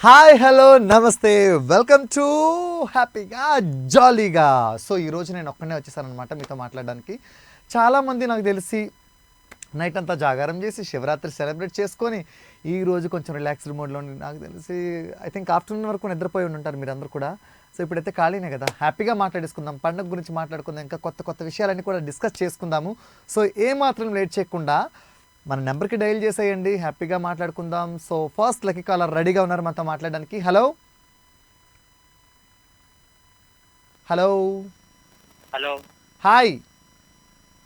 Hi hello నమస్తే welcome to హ్యాపీగా జాలీగా. సో ఈరోజు నేను ఒక్కనే వచ్చేసాను అనమాట మీతో మాట్లాడడానికి. చాలామంది నాకు తెలిసి నైట్ అంతా జాగారం చేసి శివరాత్రి సెలబ్రేట్ చేసుకొని ఈరోజు కొంచెం రిలాక్స్డ్ మోడ్లో నాకు తెలిసి ఐ థింక్ ఆఫ్టర్నూన్ వరకు నిద్రపోయి ఉంటారు మీరందరూ కూడా. సో ఇప్పుడైతే ఖాళీనే కదా, హ్యాపీగా మాట్లాడేసుకుందాం, పండుగ గురించి మాట్లాడుకుందాం, ఇంకా కొత్త కొత్త విషయాలన్నీ కూడా డిస్కస్ చేసుకుందాము. సో ఏమాత్రం లేట్ చేయకుండా మన నెంబర్కి డైల్ చేసేయండి, హ్యాపీగా మాట్లాడుకుందాం. సో ఫస్ట్ లక్కీ కాలర్ రెడీగా ఉన్నారు మనతో మాట్లాడడానికి. Hello hello hello hi.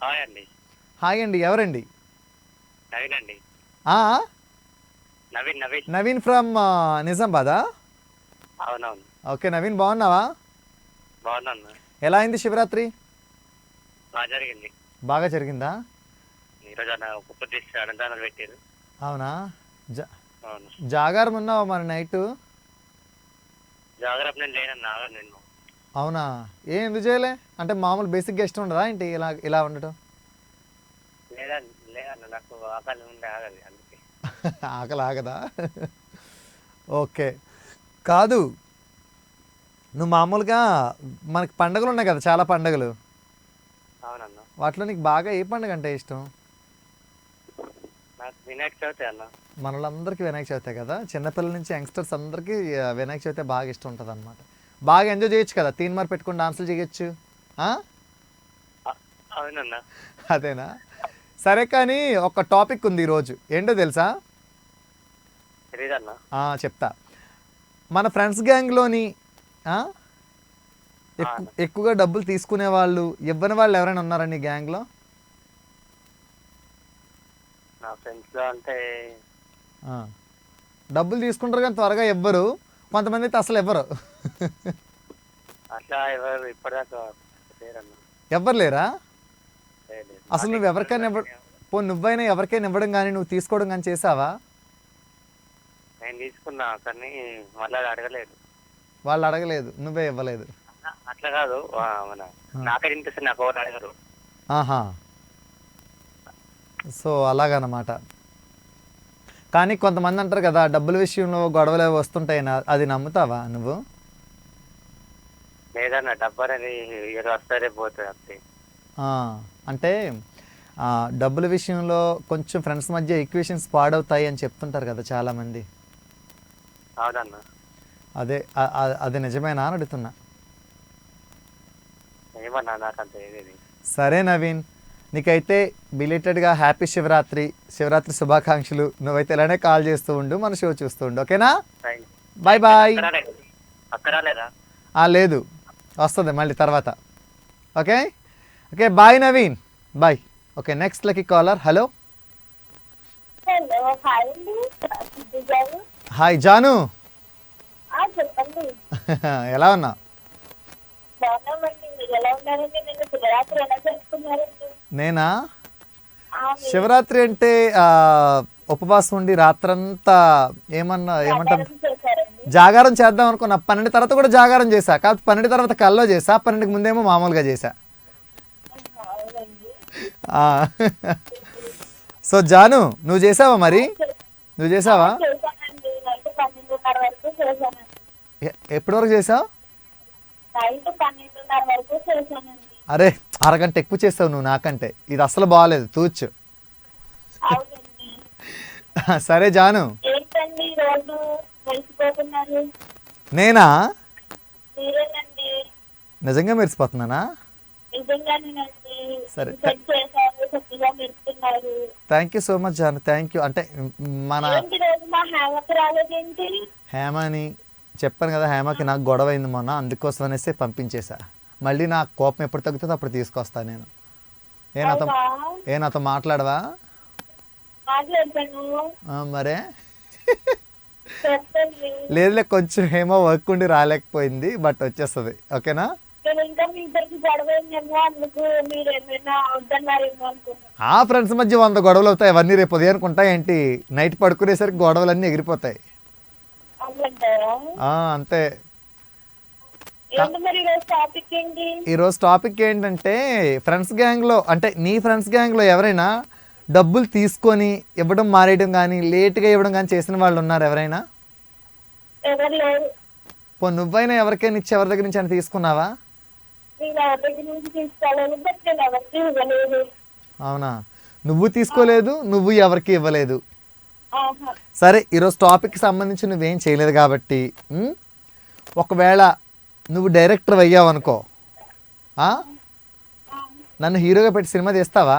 Hi అండి. హాయ్ అండి, ఎవరండి? నవీన్ అండి. ఆ, నవీన్ నవీన్ నవీన్ ఫ్రమ్ నిజామాబాదా? అవునవును, ఓకే నవీన్, బాగున్నావా? బాగున్నాను. ఎలా అయింది శివరాత్రి? బాగా జరిగింది. బాగా జరిగిందా? ఈరోజు అన్న కుప్ప తీసి అన్నదానాలు పెట్టారు. అవునా? అవును, జాగారం ఉన్నావా మరి నైట్? జాగ్రత్త నేను లేనన్నా నేను. అవునా? ఎందుకు చేయలే? అంటే మామూలు బేసిక్గా ఇష్టం ఉండదా ఏంటి ఇలా ఇలా ఉండటం? లేదన్న నాకు ఆకలి ఉండే ఆగలి అందుకే. ఆకలి ఆగదా? ఓకే. కాదు, నువ్వు మామూలుగా మనకి పండుగలు ఉన్నాయి కదా, చాలా పండుగలు. అవునన్న, వాటిలో నీకు బాగా ఏ పండుగ అంటే ఇష్టం? నాకు వినాయక చవితి అన్న. మనలందరికీ వినాయక చవితే కదా, చిన్నపిల్లల నుంచి యంగ్స్టర్స్ అందరికీ వినాయక చవితి బాగా ఇష్టం ఉంటుంది అనమాట. బాగా ఎంజాయ్ చేయొచ్చు కదా, తీన్మార్ పెట్టుకుని డాన్సులు చేయొచ్చు. అవునన్న. అదేనా? సరే, కానీ ఒక టాపిక్ ఉంది ఈరోజు, ఏంటో తెలుసా? తెలీదన్న. చెప్తా. మన ఫ్రెండ్స్ గ్యాంగ్లోని ఎక్కువగా డబ్బులు తీసుకునే వాళ్ళు, ఇవ్వని వాళ్ళు ఎవరైనా ఉన్నారా నీ గ్యాంగ్లో? నా ఫ్రెండ్స్ లో అంటే డబ్బులు తీసుకుంటారు కానీ త్వరగా ఇవ్వరు, కొంతమంది అయితే అసలు ఇవ్వరు. అట్లా ఎవరు ఇప్పటిదాకా లేరన్న. ఎవ్వరు లేరా? లేదు. అసలు నువ్వు ఎవరికైనా నువ్వైనా ఎవరికైనా ఇవ్వడం కానీ నువ్వు తీసుకోవడం కానీ చేసావా? నేను తీసుకున్నా కానీ మళ్ళీ అడగలేదు. వాళ్ళు అడగలేదు, నువ్వే ఇవ్వలేదు. అట్లా కాదు, మన నాకే తినిపిస్తుంది, నాకు ఎవరు అడగరు. ఆహా, సో అలాగనమాట. కానీ కొంతమంది అంటారు కదా, డబ్బుల విషయంలో గొడవలు వస్తుంటాయి, అది నమ్ముతావా నువ్వు? లేదన్న, డబ్బు అనేది ఏదో వస్తారే పోతుంది అంతే. అంటే డబ్బుల విషయంలో కొంచెం ఫ్రెండ్స్ మధ్య ఈక్వేషన్స్ పాడవుతాయి అని చెప్తుంటారు కదా చాలామంది. అవునన్న. అదే అది నిజమేనా అని అడుగుతున్నా. ఏమన్నా నాకు అంత ఏది. సరే నవీన్, నీకైతే బిలేటెడ్గా హ్యాపీ శివరాత్రి, శివరాత్రి శుభాకాంక్షలు. నువ్వైతే ఇలానే కాల్ చేస్తూ ఉండు, మన షో చూస్తూ ఉండు, ఓకేనా? Bye bye. అక్కడ రాలేదా? లేదు, వస్తుంది మళ్ళీ తర్వాత. Okay okay, bye Naveen, bye. Okay, next lucky caller. Hello hello, hi అండి. సిద్ధు గారు. హాయ్ జాను. చెప్పండి. ఎలా ఉన్నా? బాగున్నామండి. మీరు ఎలా ఉన్నారండి? నిన్న శివరాత్రి ఎలా జరుపుకున్నారండి? నేనా? శివరాత్రి అంటే ఉపవాసం ఉండి రాత్రంతా ఏమంటారు, చేశారండి. జాగారం చేద్దాం అనుకున్నా. 12 తర్వాత కూడా జాగారం చేశా, కాకపోతే 12 తర్వాత కల్లో చేసా, 12కి ముందేమో మామూలుగా చేశా. అవునండి. సో జాను, నువ్వు చేసావా మరి? నువ్వు చేసావా? చేశానండి. నైట్ 12:30 వరకు చేశానండి. ఎప్పటి వరకు చేసావు? నైట్ 12:30 వరకు చేశానండి. అరే, అరగంట ఎక్కువ చేసావు నువ్వు నాకంటే. ఇది అసలు బాగాలేదు, తూచు. అవునండి. సరే జాను. ఏంటండి రోజు వెలిసిపోతున్నారు? నేనా? మీరేనండి. నిజంగా మెరిసిపోతున్నానా? నిజంగానేనండి. సరే. సెట్ చేశారు, చక్కగా మెరుస్తున్నారు. Thank you so much Janu, thank you. అంటే మన ఏంటి రోజు మా హేమకు రాలేదేంటి? హేమని చెప్పాను కదా, హేమకి నాకు గొడవ అయింది మొన్న, అందుకోసం అనేసి పంపించేశా. మళ్ళీ నాకు కోపం ఎప్పుడు తగ్గుతుందో అప్పుడు తీసుకొస్తాను నేను. నాతో మాట్లాడవా? మాట్లాడతాను. మరే చెప్పండి. లేదులే, కొంచెం హేమో వర్క్ ఉండి రాలేకపోయింది, బట్ వచ్చేస్తుంది, ఓకేనా? నేను ఇంకా మీ ఇద్దరికి గొడవ అయిందేమో, అందుకు మీరు ఏమైనా వద్దన్నారేమో అనుకున్నాను. ఫ్రెండ్స్ మధ్య 100 గొడవలు అవుతాయి, అవన్నీ రేపు ఉదయానికి ఉంటాయి ఏంటి? నైట్ పడుకునేసరికి గొడవలన్నీ ఎగిరిపోతాయి. అవునంటారా? అంతే. ఏంటి మరి ఈరోజు టాపిక్ ఏంటి? ఈరోజు టాపిక్ ఏంటంటే, ఫ్రెండ్స్ గ్యాంగ్లో, అంటే నీ ఫ్రెండ్స్ గ్యాంగ్లో ఎవరైనా డబ్బులు తీసుకొని ఇవ్వడం మానేయడం కానీ, లేట్గా ఇవ్వడం కానీ చేసిన వాళ్ళు ఉన్నారు ఎవరైనా? ఎవరు లేరు. నువ్వైనా ఎవరికైనా ఇచ్చి ఎవరి దగ్గర నుంచి అని తీసుకున్నావా? నేను ఎవరి దగ్గర నుంచి తీసుకోలేదు, బట్ నేను ఎవరికి ఇవ్వలేదు. అవునా, నువ్వు తీసుకోలేదు, నువ్వు ఎవరికి ఇవ్వలేదు. ఆహా. సరే, ఈరోజు టాపిక్కి సంబంధించి నువ్వేం చేయలేదు కాబట్టి ఒకవేళ నువ్వు డైరెక్టర్ అయ్యావు అనుకో, నన్ను హీరోగా పెట్టి సినిమా తీస్తావా?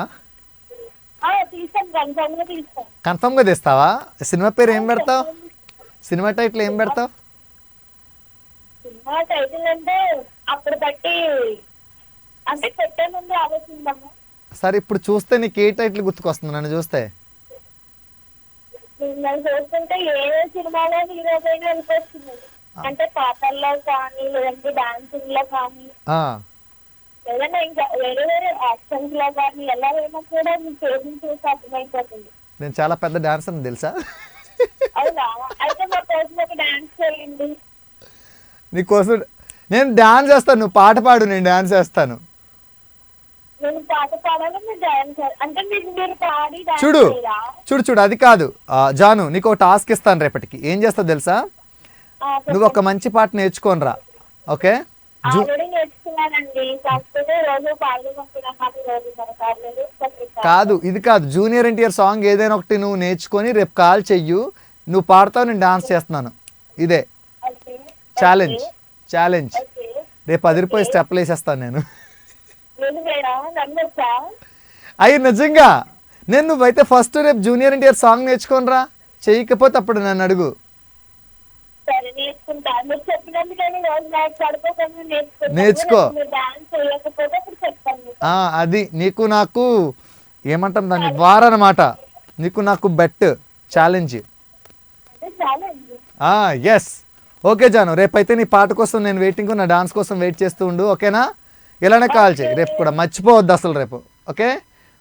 తీస్తాను, కన్ఫర్మ్గా తీస్తాను. కన్ఫర్మ్గా తీస్తావా? సినిమా పేరు ఏం పెడతావు? సినిమా టైటిల్ ఏం పెడతావు? సినిమా టైటిల్ అంటే అప్పుడు బట్టి అంటే పెట్టే ముందు ఆలోచిద్దాము. సరే, ఇప్పుడు చూస్తే నీకు ఏ టైటిల్ గుర్తుకొస్తుంది నన్ను చూస్తే? నన్ను చూస్తుంటే ఏ సినిమాలో హీరోగా అనిపిస్తుంది. అంటే పాటల్లో కానీ, లేదంటే డాన్సింగ్ లో కానీ, ఏదైనా ఇంకా వేరే వేరే యాక్షన్స్ లో కానీ ఎలా అయినా కూడా మీ పేరుని చూసి అర్థమైపోతుంది. నేను చాలా పెద్ద డాన్సర్ తెలుసా? అవునా? అయితే మా కోసం ఒక డాన్స్ చేయండి. నీకోసం నేను డాన్స్ చేస్తాను, నువ్వు పాట పాడు, నేను డాన్స్ చేస్తాను. నేను పాట పాడాలి, మీరు డాన్స్ అంటే మీరు పాడి డాన్స్ చూడు చేయరా? చూడు చూడు అది కాదు జాను, నీకు ఒక టాస్క్ ఇస్తాను రేపటికి. ఏం చేస్తావు తెలుసా? నువ్వు ఒక మంచి పాట నేర్చుకోనరా, ఓకే? ఆల్రెడీ నేర్చుకున్నానండి, కాకపోతే రోజు పాడుకుంటున్నాను, రోజు మరకాలేదు. కాదు, ఇది కాదు, జూనియర్ ఎన్టీఆర్ సాంగ్ ఏదైనా ఒకటి నువ్వు నేర్చుకొని రేపు కాల్ చెయ్యు, నువ్వు పాడతావు, నేను డాన్స్ చేస్తున్నాను. ఇదే ఛాలెంజ్. ఛాలెంజ్ రేపు 10 రూపాయలు స్టెప్లు వేసేస్తాను నేను. అయ్యి నిజంగా నేను, నువ్వైతే ఫస్ట్ రేపు జూనియర్ ఎన్టీఆర్ సాంగ్ నేర్చుకోనరా, చేయకపోతే అప్పుడు నన్ను అడుగు. సరే, నేర్చుకుంటా. మీరు చెప్పినందుకని రోజు నైట్ పడుకోకుండా నేర్చుకో. డాన్స్ చేయకపోతే అప్పుడు చెప్తాను. అది నీకు నాకు ఏమంటాం దాన్ని, వార్ అన్నమాట. నీకు నాకు bet, challenge. Yes, okay Janu, రేపైతే నీ పాట కోసం నేను వెయిటింగ్, నా డాన్స్ కోసం వెయిట్ చేస్తూ ఉండు, ఓకేనా? ఇలానే కాల్ చేయి రేపు కూడా, మర్చిపోవద్దు అసలు రేపు, okay?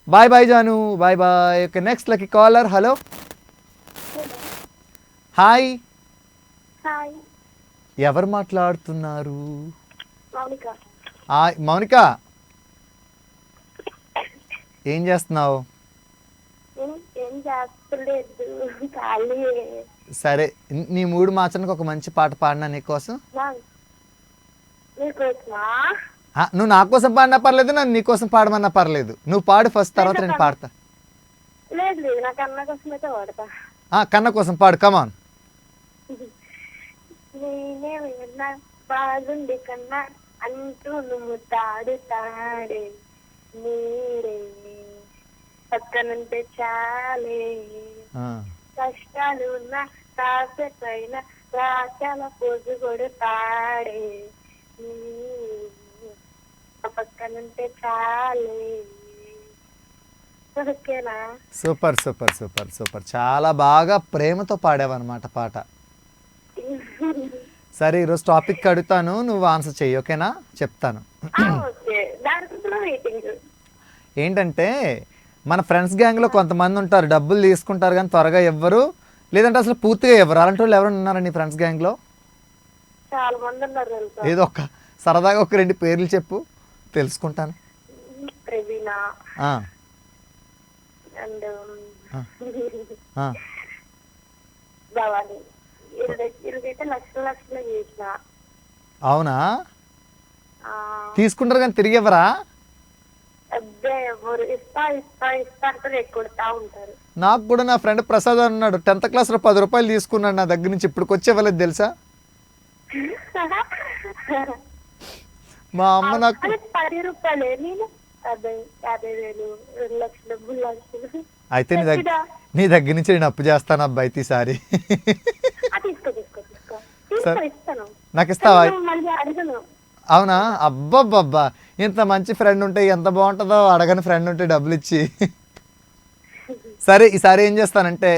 Bye bye Janu, bye bye. Okay, next lucky caller. Hello, hi, ఎవరు మాట్లాడుతున్నారు? మౌనిక, ఏం చేస్తున్నావు? ఏం చేస్తలేదు, ఖాళీ. సరే, నీ మూడు మార్చడానికి ఒక మంచి పాట పాడినా నీకోసం. నువ్వు నా కోసం పాడినా పర్లేదు, నన్ను నీకోసం పాడమన్నా పర్లేదు. నువ్వు పాడు ఫస్ట్, తర్వాత నేను పాడతా. లేదు లేదు, నా కన్న కోసం అయితే పాడతా. కన్న కోసం పాడు, కమాన్. నేనే విన్నా బాగుంది కన్నా అంటూ నువ్వు తాడే నీరే పక్కనంటే చాలే, కష్టాలు ఉన్న కాసేపైన రాశాల పోజు కూడా తాడే పక్కనంటే చాలే. ఓకేనా? సూపర్ సూపర్ సూపర్ సూపర్, చాలా బాగా ప్రేమతో పాడావన్నమాట పాట. సరే, ఈరోజు టాపిక్ అడుగుతాను, నువ్వు ఆన్సర్ చెయ్యి, ఓకేనా? చెప్తాను. ఏంటంటే మన ఫ్రెండ్స్ గ్యాంగ్లో కొంతమంది ఉంటారు, డబ్బులు తీసుకుంటారు కానీ త్వరగా ఇవ్వరు, లేదంటే అసలు పూర్తిగా ఇవ్వరు. అలాంటి వాళ్ళు ఎవరైనా ఉన్నారా నీ ఫ్రెండ్స్ గ్యాంగ్లో? చాలా మంది ఉన్నారు. ఏదో ఒక సరదాగా ఒక 2 పేర్లు చెప్పు, తెలుసుకుంటాను. ప్రవీణ అండ్ భవాని, వీళ్ళకైతే లక్షలు చేసిన. అవునా? తీసుకుంటారు కానీ తిరిగి ఇవ్వరా? అబ్బే, ఎవరు ఇస్తా ఇస్తా ఇస్తా అంటే ఎక్కువతా ఉంటారు. నాకు కూడా నా ఫ్రెండ్ ప్రసాద్ అన్నాడు, 10th క్లాస్లో 10 రూపాయలు తీసుకున్నాడు నా దగ్గర నుంచి, ఇప్పుడు వచ్చి ఇవ్వలేదు తెలుసా? మా అమ్మ నాకు 10 రూపాయలే, నేను 50,000, 2 లక్షలు, 3 లక్షలు. అయితే నీ దగ్గర నుంచి నేను అప్పు చేస్తాను అబ్బాయి ఈసారి. నాకు ఇస్తావా? అవునా? అబ్బబ్బబ్బా, ఇంత మంచి ఫ్రెండ్ ఉంటే ఎంత బాగుంటుందో, అడగని ఫ్రెండ్ ఉంటే డబ్బులు ఇచ్చి. సరే, ఈసారి ఏం చేస్తానంటే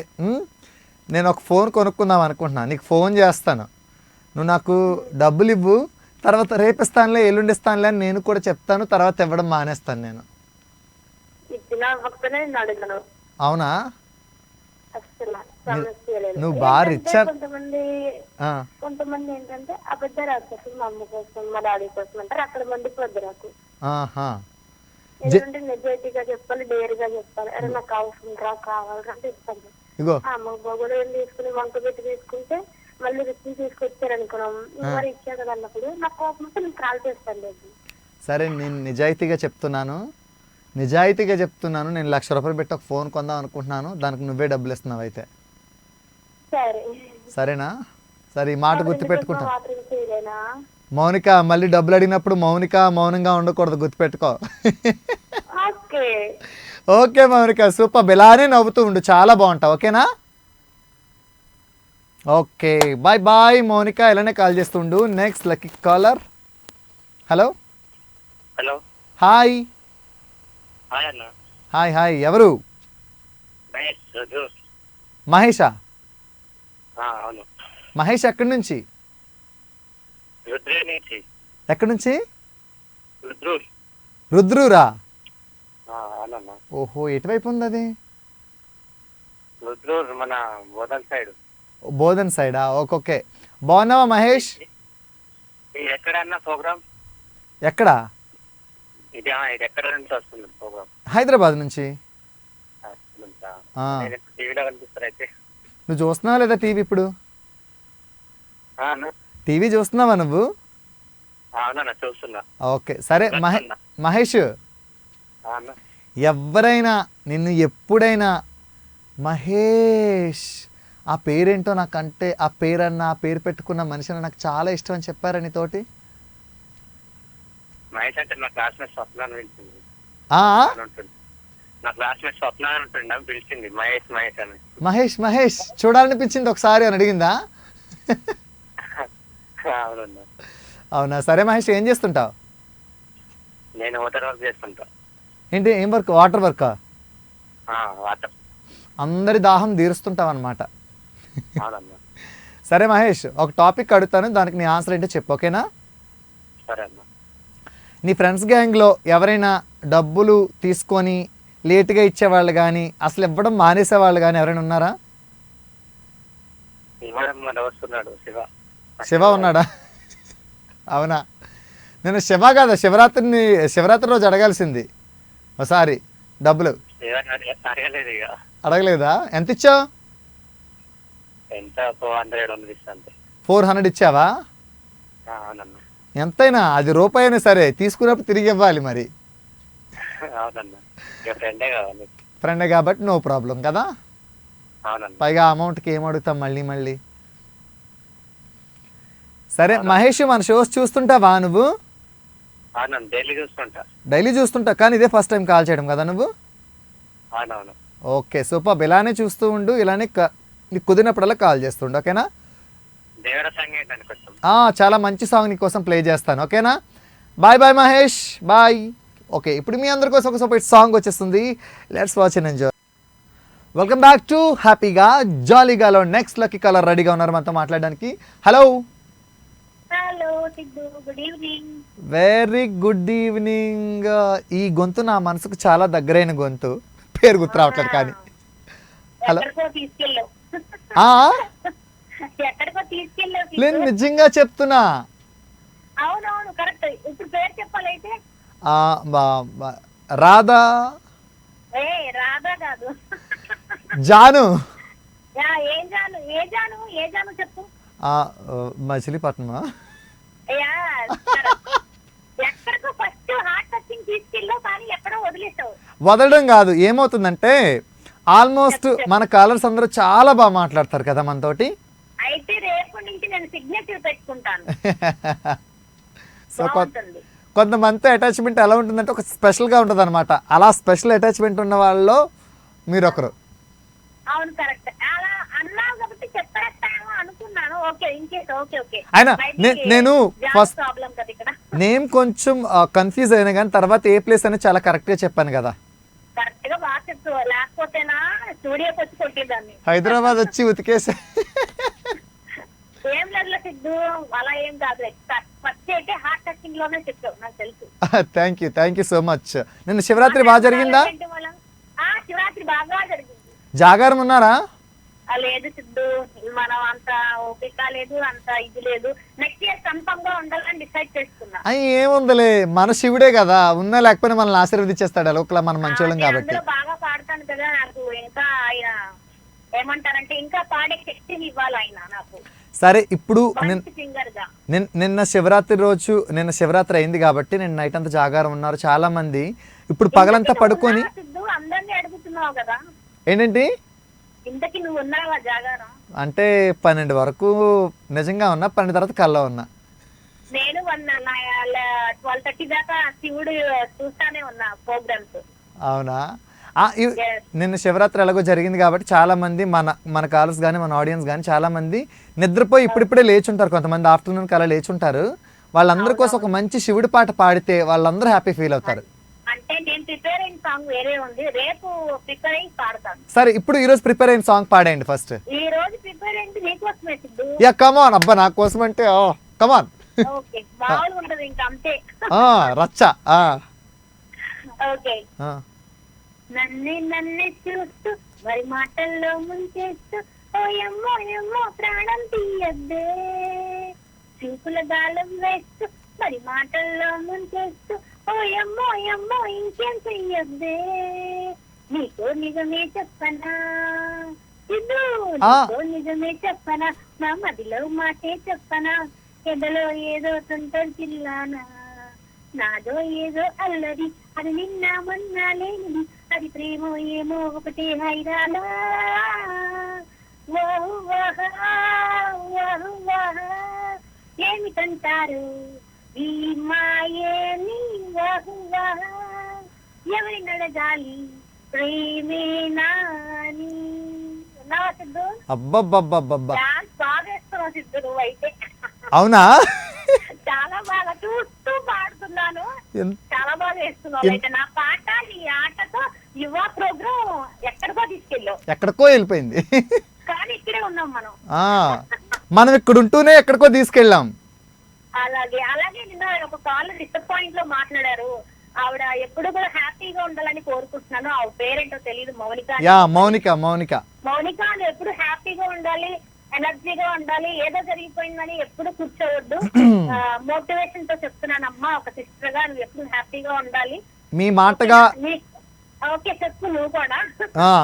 నేను ఒక ఫోన్ కొనుక్కుందాం అనుకుంటున్నా, నీకు ఫోన్ చేస్తాను, నువ్వు నాకు డబ్బులు ఇవ్వు, తర్వాత రేపు ఇస్తానులే, ఎల్లుండి ఇస్తానులే అని నేను కూడా చెప్తాను, తర్వాత ఇవ్వడం మానేస్తాను నేను. అవునా? నువ్వు బాగా రిచ్చర్. కొంతమంది ఏంటంటే అబద్ధాలు రాస్తారు, మా అమ్మ కోసం, మా డాడీ కోసం అంటారు. అక్కడ మందికి వద్దు నాకు. ఎందుకంటే నిజాయితీగా చెప్పాలి, డేరుగా చెప్పాలి. అరే నాకు అవసరం రా, కావాలంటే ఇస్తాను. అమ్మ బాబులు ఏం తీసుకుని వంక పెట్టి తీసుకుంటే మళ్ళీ రిటర్న్ తీసుకొచ్చారు అనుకున్నాం. మరి ఇచ్చారు కదా అన్నప్పుడు నాకు కోపం వస్తే నేను కాల్ చేస్తాను లేదు. సరే నేను నిజాయితీగా చెప్తున్నాను, నేను ₹1,00,000 పెట్టి ఒక ఫోన్ కొందాం అనుకుంటున్నాను, దానికి నువ్వే డబ్బులు ఇస్తున్నావు అయితే సరే సరేనా? సరే ఈ మాట గుర్తుపెట్టుకుంటా. మాత్రం చేయలేనా? మౌనిక మళ్ళీ డబ్బులు అడిగినప్పుడు మౌనంగా ఉండకూడదు, గుర్తుపెట్టుకో. Okay okay Mounika, super. ఇలానే నవ్వుతూ ఉండు, చాలా బాగుంటావు. ఓకేనా? ఓకే బాయ్ బాయ్ మౌనిక, ఇలానే కాల్ చేస్తుండు. Next lucky caller. Hello hello hi. Hi అన్న. హాయ్ ఎవరు? మహేష్ రోజు. మహేషా? అవును. మహేష్ ఎక్కడి నుంచి? రుద్రూర్ నుంచి. ఎక్కడి నుంచి? రుద్రూర్. రుద్రూరా? అవునన్న. ఓహో, ఎటువైపు ఉంది అది? రుద్రూర్ మన బోధన్ సైడ్. బోధన్ సైడా? ఓకే. బాగున్నావా మహేష్? ఎక్కడన్నా ప్రోగ్రామ్? ఎక్కడ? ఇది ఎక్కడ నుంచి వస్తుంది ప్రోగ్రామ్? హైదరాబాద్ నుంచి. టీవీలో కనిపిస్తారు అయితే. నువ్వు చూస్తున్నావా లేదా టీవీ ఇప్పుడు? అన్న. టీవీ చూస్తున్నావా నువ్వు? అవునన్నా చూస్తున్నా. ఓకే సరే మహేష్, అన్న. ఎవరైనా నిన్ను ఎప్పుడైనా మహేష్ ఆ పేరేంటో నాకంటే ఆ పేరు పెట్టుకున్న మనిషి నాకు చాలా ఇష్టం అని చెప్పారా నీతోటి? మహేష్ అంటే నా క్లాస్మేట్ స్వప్న అని పిలిచింది. నా క్లాస్మేట్ స్వప్న అని ఉంటుండే, పిలిచింది మహేష్ అని. మహేష్ చూడాలనిపించింది ఒకసారి అని అడిగిందా? అవునన్నా. అవునా? సరే మహేష్, ఏం చేస్తుంటావు? నేను వాటర్ వర్క్ చేస్తుంటా. ఏంటి, ఏం వర్క్? వాటర్ వర్కా? వాటర్. అందరి దాహం తీరుస్తుంటావు అనమాట. అవునన్నా. సరే మహేష్, ఒక టాపిక్ అడుగుతాను, దానికి నీ ఆన్సర్ ఏంటో చెప్పు. ఓకేనా? సరే అన్న. నీ ఫ్రెండ్స్ గ్యాంగ్లో ఎవరైనా డబ్బులు తీసుకొని లేటుగా ఇచ్చేవాళ్ళు కానీ అసలు ఇవ్వడం మానేసేవాళ్ళు కానీ ఎవరైనా ఉన్నారా? వస్తున్నాడు శివ ఉన్నాడా? అవునా? నేను శివ కాదా, శివరాత్రి రోజు అడగాల్సింది ఒకసారి డబ్బులు. అడగలేదా? ఎంత ఇచ్చావు? ఎంత 400 ఇస్తాను. 400 ఇచ్చావా? అవునన్నా. ఎంతైనా అది రూపాయి అయినా సరే తీసుకున్నప్పుడు తిరిగి ఇవ్వాలి మరి. అవునన్నా, ఫ్రెండే కావాలి. ఫ్రెండే కాబట్టి నో ప్రాబ్లం కదా. అవునన్నా. పైగా అమౌంట్కి ఏం అడుగుతాం మళ్ళీ. సరే మహేష్, మన షోస్ చూస్తుంటావా నువ్వు? అవునన్నా, డైలీ చూస్తుంటా, కానీ ఇదే ఫస్ట్ టైం కాల్ చేయడం కదా నువ్వు? అవునవును. Okay super. ఇలానే చూస్తూ ఉండు, ఇలానే నీకు కుదిరినప్పుడల్లా కాల్ చేస్తుండు. ఓకేనా? చాలా మంచి సాంగ్ నీ కోసం ప్లే చేస్తాను. ఓకేనా? Bye bye Mahesh, bye. Okay, ఇప్పుడు మీ అందరి కోసం ఒక సూపర్ సాంగ్ వచ్చేస్తుంది. Let's watch and enjoy. Welcome back to హ్యాపీగా జాలీగాలో నెక్స్ట్ లక్కీ కాలర్ రెడీగా ఉన్నారు మనతో మాట్లాడడానికి. Hello. Good evening. Very good evening. ఈ గొంతు నా మనసుకు చాలా దగ్గరైన గొంతు, పేరు గుర్తు రావట్లేదు కానీ. హలో. నేను నిజంగా చెప్తున్నా. అవునవును కరెక్ట్. ఇప్పుడు పేరు చెప్పాలైతే రాధా. రాధా కాదు, జాను. ఏ జాను చెప్పు. మచిలీపట్నమా? ఎక్కడికో ఫస్ట్ హార్ట్ టచింగ్ తీసుకెళ్ళావు, కానీ ఎక్కడో వదిలేసావు. వదలడం కాదు, ఏమవుతుందంటే ఆల్మోస్ట్ మన కాలర్స్ అందరూ చాలా బాగా మాట్లాడతారు కదా మనతోటి. అయితే రేపు నుంచి నేను సిగ్నేచర్ పెట్టుకుంటాను. సో కొంతమంది అటాచ్మెంట్ ఎలా ఉంటుందంటే ఒక స్పెషల్గా ఉంటుంది అనమాట. అలా స్పెషల్ అటాచ్మెంట్ ఉన్న వాళ్ళలో మీరు ఒకరు. అవును కరెక్ట్. అలా అన్నావు కాబట్టి చెప్పేస్తాను అనుకున్నాను. ఓకే ఇంకేంటి. ఓకే. అయినా నేను ఫస్ట్ నేమ్ కొంచెం కన్ఫ్యూజ్ అయినా కానీ తర్వాత ఏ ప్లేస్ అని చాలా కరెక్ట్గా చెప్పాను కదా. కరెక్ట్ గా బాగా చెప్తూ, లేకపోతేనా స్టూడియోకి వచ్చి కొట్టేదాన్ని. హైదరాబాద్ వచ్చి ఉతికేసా. ఏం లేదు సిద్ధు, అలా ఏం కాదు. ఫస్ట్ అయితే హార్ట్ టచింగ్ లోనే చెప్పావు, నాకు తెలుసు. Thank you so much. నిన్న శివరాత్రి బాగా జరిగిందా? శివరాత్రి బాగా జరిగింది. జాగారం ఉన్నారా? లేదు సిద్ధు, మనం అంత ఓపిక లేదు, అంత ఇది లేదు. నెక్స్ట్ ఇయర్ కన్ఫర్మ్ గా ఉండాలని డిసైడ్ చేసుకున్నా. ఏముందిలే, మన శివుడే కదా, ఉన్నా లేకపోయినా మనల్ని ఆశీర్వదించేస్తాడు. లోకల మనం మంచోళ్ళం కాబట్టి. బాగా పాడతాను కదా, నాకు ఇంకా ఆయన ఏమంటారంటే ఇంకా పాడే శక్తిని ఇవ్వాలి ఆయన నాకు. సరే ఇప్పుడు మంచి సింగర్ గా. నిన్న శివరాత్రి అయింది కాబట్టి నేను నైట్ అంతా జాగారం ఉన్నారు చాలా మంది. ఇప్పుడు పగలంతా పడుకొని సిద్ధు అందరినీ అడుగుతున్నావు కదా, ఏంటంటే ఇంతకి నువ్వు ఉన్నావా జాగారం? అంటే 12 వరకు నిజంగా ఉన్నా, 12 తర్వాత కల్లా ఉన్నా. నేను 12:30 దాకా శివుడు చూస్తానే ఉన్నా ప్రోగ్రామ్స్. అవునా? నిన్న శివరాత్రి ఎలాగో జరిగింది కాబట్టి చాలా మంది మన కాలర్స్ కానీ మన ఆడియన్స్ కానీ చాలా మంది నిద్రపోయి ఇప్పుడిప్పుడే లేచుంటారు, కొంతమంది ఆఫ్టర్నూన్ కల్లా లేచుంటారు. వాళ్ళందరి కోసం ఒక మంచి శివుడి పాట పాడితే వాళ్ళందరూ హ్యాపీ ఫీల్ అవుతారు. అంటే నేను ప్రిపేర్ అయిన సాంగ్ వేరే ఉంది, రేపు ప్రిపేర్ అయ్యి పాడతాను. సరే ఇప్పుడు ఈ రోజు ప్రిపేర్ అయిన సాంగ్ పాడండి ఫస్ట్. ఈ రోజు ప్రిపేర్ అయింది నీకోసమే సిద్ధు. యా కమాన్ అబ్బా, నా కోసం అంటే కమాన్. ఓకే, మామూలుగా ఉంటది ఇంకా అంతే. రచ్చ. ఓకే. నన్నే చూస్తూ మరి మాటల్లో ముంచేస్తూ ఓయమ్మో ఏమో ప్రాణం తీయద్దే, చూపుల గాలం వేస్తూ మరి మాటల్లో ముంచేస్తూ ఓయమ్మో ఏమో ఇంకేం చెయ్యద్దే, నీతో నిజమే చెప్పనా ఇది, నీతో నిజమే చెప్పనా, నా మదిలో మాటే చెప్పనా, ఎదలో ఏదో తొంటరి చిల్లానా, నాదో ఏదో అల్లది, అది నిన్న మొన్న లేనిది, అది ప్రేమో ఏమో ఒకటే హైరానా, ఏమిటంటారు ఈ మాయేని, ఎవరి నడగాలి ప్రేమేనా అని. సిద్ధు అబ్బబ్బబ్బబ్బబ్బా, డాన్స్ బాగా వేస్తున్నావు సిద్ధు నువ్వు అయితే. అవునా? చాలా బాగా చూస్తూ పాడుతున్నాను, చాలా బాగా వేస్తున్నావు అయితే. నా పాట నీ ఆటతో యువ ప్రోగ్రామ్ ఎక్కడికో తీసుకెళ్ళావు. ఎక్కడికో వెళ్ళిపోయింది కానీ ఇక్కడే ఉన్నాం మనం. మనం ఇక్కడ ఉంటూనే ఎక్కడికో తీసుకెళ్ళాం. అలాగే నిన్న ఒక కాల్ డిసప్పాయింట్ లో మాట్లాడారు. ఆవిడ ఎప్పుడు కూడా హ్యాపీగా ఉండాలని కోరుకుంటున్నాను. ఆవిడ పేరేంటో తెలియదు, మౌనిక. మౌనిక నువ్వు ఎప్పుడు హ్యాపీగా ఉండాలి, ఎనర్జీగా ఉండాలి, ఏదో జరిగిపోయిందని ఎప్పుడు కూర్చోవద్దు. మోటివేషన్ తో చెప్తున్నానమ్మా, ఒక సిస్టర్ గా నువ్వు ఎప్పుడు హ్యాపీగా ఉండాలి. మీ మాటగా ఓకే చెప్పు నువ్వు కూడా.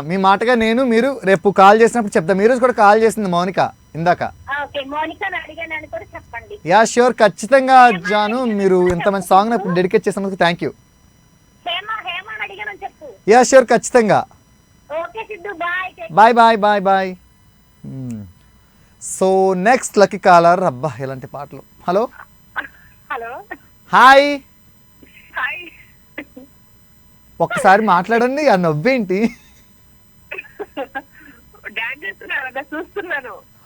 మీ మాటగా నేను మీరు రేపు కాల్ చేసినప్పుడు చెప్తా. మీరు కూడా కాల్ చేసింది మౌనిక ఇందాక. ఓకే, మౌనికని అడిగానని కూడా చెప్పండి. యా ష్యూర్, ఖచ్చితంగా జాను. మీరు ఇంత మంచి సాంగ్ నాకు డెడికేట్ చేసినందుకు థ్యాంక్ యూ. హేమని అడిగానని చెప్పు. యా ష్యూర్, ఖచ్చితంగా. Okay Siddhu, bye bye bye bye. So next lucky caller. అబ్బా ఎలాంటి పాటలు. Hello hi. ఒక్కసారి మాట్లాడండి. ఆ నవ్వేంటి?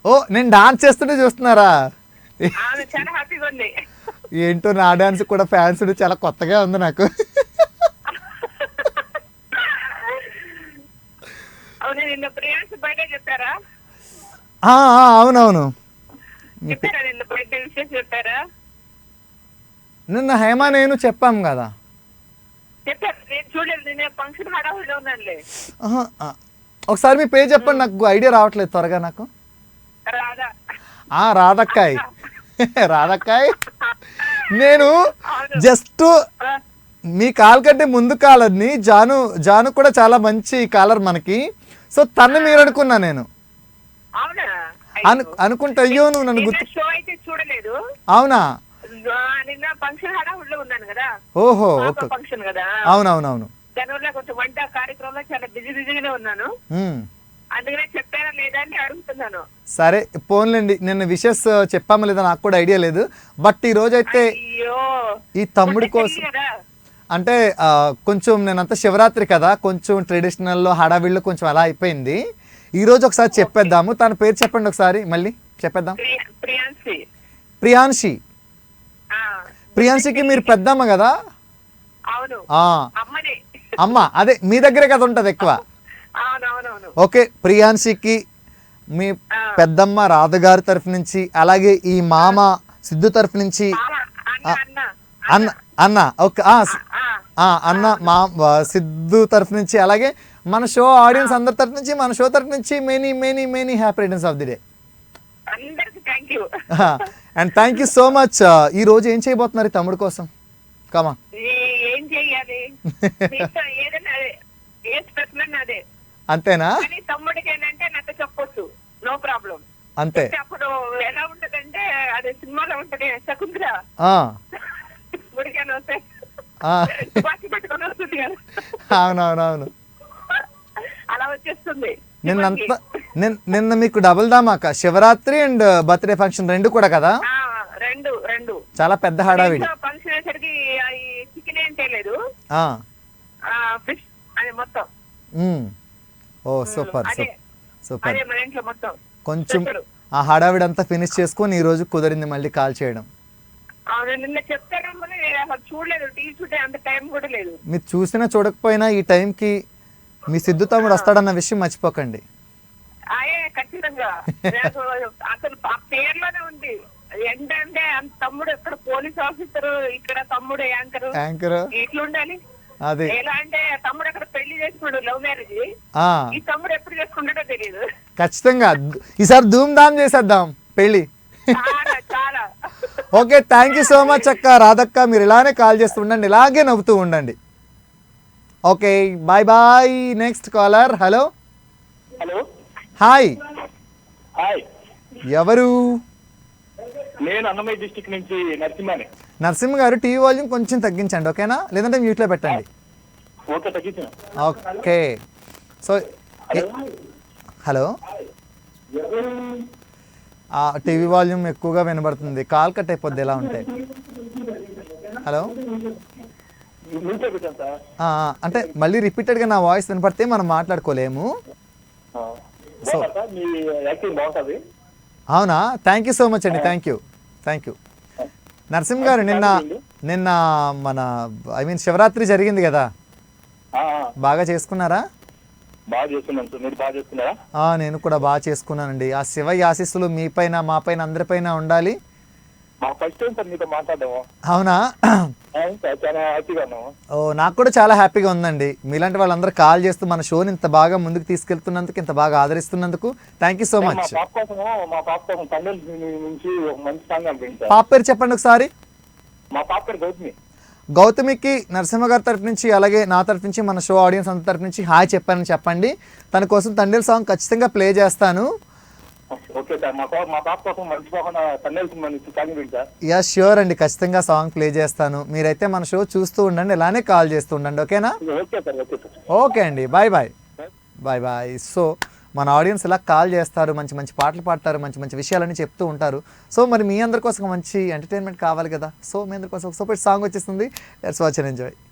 ఓ నేను డాన్స్ చేస్తుంటే చూస్తున్నారా? ఏంటో నా డాన్స్ కూడా ఫ్యాన్స్ చాలా కొత్తగా ఉంది నాకు. అవునవును, నిన్న హేమ నేను చెప్పాం కదా. ఒకసారి మీ పేరు చెప్పండి, నాకు ఐడియా రావట్లేదు త్వరగా నాకు. రాధక్కాయ్. నేను జస్ట్ మీ కాల్ కంటే ముందు కాలర్ని జాను కూడా చాలా మంచి కాలర్ మనకి. సో తను మీరు అనుకున్నా నేను అనుకుంటా. అయ్యో నువ్వు నన్ను గుర్తు. అవునా? ఓహో ఓకే. అవునవునవును. దానివల్ల కొంచెం వంట కార్యక్రమంలో చాలా బిజీగానే ఉన్నాను, అందుకనే చెప్పారా లేదా అని అడుగుతున్నాను. సరే పోన్లేండి, నిన్న విషెస్ చెప్పామా లేదా నాకు కూడా ఐడియా లేదు. బట్ ఈ రోజు అయితే ఈ తమ్ముడి కోసం అంటే కొంచెం నేనంతా శివరాత్రి కదా, కొంచెం ట్రెడిషనల్లో హడావిళ్ళు కొంచెం అలా అయిపోయింది. ఈ రోజు ఒకసారి చెప్పేద్దాము. తన పేరు చెప్పండి ఒకసారి, మళ్ళీ చెప్పేద్దాం. ప్రియాన్షికి మీరు పెద్దమ్మ కదా? అమ్మ అదే మీ దగ్గరే కదా ఉంటది ఎక్కువ. ఓకే, ప్రియాన్షికి మీ పెద్దమ్మ రాధగారి తరఫు నుంచి, అలాగే ఈ మామ సిద్ధు తరఫు నుంచి అన్న ఓకే అన్న మా సిద్ధు తరఫు నుంచి, అలాగే మన షో ఆడియన్స్ అందరి తరఫు నుంచి, మన షో తరఫు నుంచి many many many happy returns of the day. And thank you so much. ఈ రోజు ఏం చేయబోతున్నారు తమ్ముడు కోసం? కమా ఏం చెయ్యాలి, అంతేనా? తమ్ముడికి ఏంటంటే నాకు చెప్పొచ్చు, నో ప్రాబ్లం. అంతే. అంటే అప్పుడు ఎలా ఉంటదంటే అది సినిమాలో ఉంటది శకుంతల ఆ, గుడికాని వస్తే ఆ, బాకీ పెట్టుకొని వస్తుంది కదా, అవునవునవును. అలా వచ్చేస్తుంది. నిన్నంతా నిన్న మీకు double Dhamaka, Shivaratri and birthday function రెండు కూడా కదా, ఆ, రెండు రెండు చాలా పెద్ద హడావిడి. ఫంక్షన్ అయ్యేసరికి చికెన్ ఏం చేయలేదు, ఆ, ఫిష్ అది మొత్తం. ఉమ్. ఓ సూపర్ అదే సూపర్. అదే మన ఇంట్లో మొత్తం కొంచెం special. ఆ హడావిడి అంతా ఫినిష్ చేసుకొని ఈ రోజు కుదిరింది మళ్ళీ కాల్ చేయడం. అవును, నిన్న చెప్తాను నేను అసలు చూడలేదు, టీవీ చూడే అంత టైం కూడా లేదు. మీరు చూసినా చూడకపోయినా ఈ టైంకి మీ సిద్ధు తమ్ముడు వస్తాడన్న విషయం మర్చిపోకండి. ఆయే ఖచ్చితంగా నాకు అసలు ఆ పేర్లోనే ఉంది. ఏంటంటే తమ్ముడు ఇక్కడ పోలీస్ ఆఫీసర్, ఇక్కడ తమ్ముడు యాంకర్, యాంకర్ ఇట్లా ఉండాలి. అదే. ఎలా అంటే తమ్ముడు అక్కడ పెళ్లి చేసుకున్నాడు, లవ్ మ్యారేజ్. ఆ, ఈ తమ్ముడు ఎప్పుడు చేసుకుంటాడో తెలియదు. ఖచ్చితంగా ఈసారి ధూమ్ ధామ్ చేసేద్దాం పెళ్ళి. చాలా చాలా okay, thank you so much అక్క రాధక్క. మీరు ఇలానే కాల్ చేస్తూ ఉండండి, ఇలాగే నవ్వుతూ ఉండండి. Okay, bye bye. Next caller. Hello, hello, hi, hi. ఎవరు? నేను అన్నమయ్య డిస్టిక్ నుంచి నరసింహాని. నరసింహ గారు, టీవీ వాల్యూమ్ కొంచెం తగ్గించండి ఓకేనా, లేదంటే మ్యూట్లో పెట్టండి. ఓకే, తగ్గించిన. Okay. So hello, TV volume ఎక్కువగా వినబడుతుంది, కాల్ కట్ అయిపోద్ది ఎలా ఉంటే. హలో, నుంచే పెట్టాను సార్. అంటే మళ్ళీ రిపీటెడ్గా నా వాయిస్ వినపడితే మనం మాట్లాడుకోలేము. బాగుందా సార్? మీ యాక్టింగ్ బాగుంటుంది. అవునా, థ్యాంక్ యూ సో మచ్ అండి, థ్యాంక్ యూ. నరసింహ గారు, నిన్న మన శివరాత్రి జరిగింది కదా, బాగా చేసుకున్నారా? బాగా చేస్తున్నాను సార్, మీరు బాగా చేస్తున్నారా? నేను కూడా బాగా చేసుకున్నానండి. ఆ శివ ఆశీస్సులు మీ పైన, మా పైన, అందరిపైన ఉండాలి. మా ఫస్ట్ టైం సార్ మీతో మాట్లాడము. అవునా? అవును సార్, చాలా హ్యాపీగా ఉన్నాము. ఓ, నాకు కూడా చాలా హ్యాపీగా ఉందండి. మీలాంటి వాళ్ళందరూ కాల్ చేస్తూ మన షోని ఇంత బాగా ముందుకు తీసుకెళ్తున్నందుకు, ఇంత బాగా ఆదరిస్తున్నందుకు థ్యాంక్ యూ సో మా మచ్. పాప కోసం తండ్రి నుంచి ఒక మంచి సాంగ్ అనిపించింది సార్. పాప పేరు చెప్పండి ఒకసారి. మా పాప పేరు గౌతమి. గౌతమికి నరసింహ గారి తరఫు నుంచి, అలాగే నా తరఫు నుంచి, మన షో ఆడియన్స్ అంత తరఫు నుంచి హాయ్ చెప్పానని చెప్పండి. తన కోసం తండ్రి సాంగ్ ఖచ్చితంగా ప్లే చేస్తాను. ఓకే సార్, మా పాప కోసం మర్చిపోకుండా తండ్రి నుంచి సాంగ్ వింటా సార్. యా ష్యూర్ అండి, ఖచ్చితంగా సాంగ్ ప్లే చేస్తాను. మీరైతే మన షో చూస్తూ ఉండండి, ఇలానే కాల్ చేస్తూ ఉండండి ఓకేనా? Okay sir, okay sir. Okay అండి, bye bye. Bye bye. So మన ఆడియన్స్ ఇలా కాల్ చేస్తారు, మంచి మంచి పాటలు పాడతారు, మంచి మంచి విషయాలన్నీ చెప్తూ ఉంటారు. సో మరి మీ అందరి కోసం మంచి ఎంటర్టైన్మెంట్ కావాలి కదా, సో మీ అందరి కోసం ఒక సూపర్ సాంగ్ వచ్చేస్తుంది. Let's watch and enjoy.